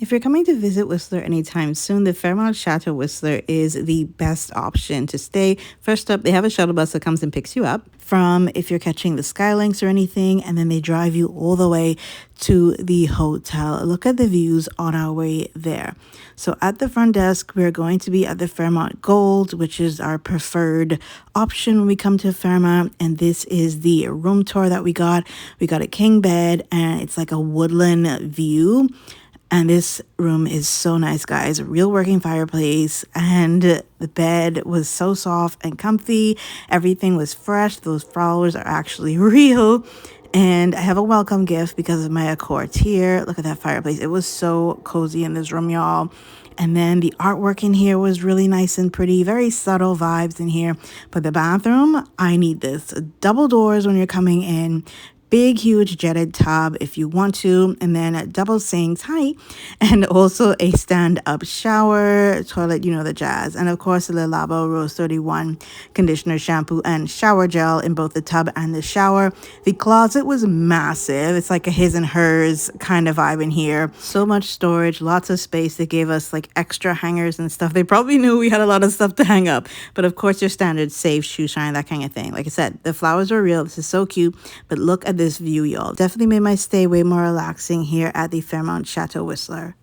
If you're coming to visit Whistler anytime soon, the Fairmont Chateau Whistler is the best option to stay. First up, they have a shuttle bus that comes and picks you up from if you're catching the Skylinks or anything, and then they drive you all the way to the hotel. Look at the views on our way there. So at the front desk, we're going to be at the Fairmont Gold, which is our preferred option when we come to Fairmont. And this is the room tour that we got. We got a king bed, and it's like a woodland view. And this room is so nice, guys. A real working fireplace, and the bed was so soft and comfy. Everything was fresh. Those flowers are actually real. And I have a welcome gift because of my accord here. Look at that fireplace. It was so cozy in this room, y'all. And then the artwork in here was really nice and pretty. Very subtle vibes in here. But the bathroom, I need this. Double doors when you're coming in. Big, huge jetted tub if you want to, and then a double sinks, hi, and also a stand-up shower, toilet, you know the jazz, and of course the Le Labo Rose 31 conditioner, shampoo, and shower gel in both the tub and the shower. The closet was massive. It's like a his and hers kind of vibe in here. So much storage, lots of space. They gave us like extra hangers and stuff. They probably knew we had a lot of stuff to hang up, but of course your standard safe, shoe shine, that kind of thing. Like I said, the flowers were real. This is so cute, but look at this view, y'all. Definitely made my stay way more relaxing here at the Fairmont Chateau Whistler.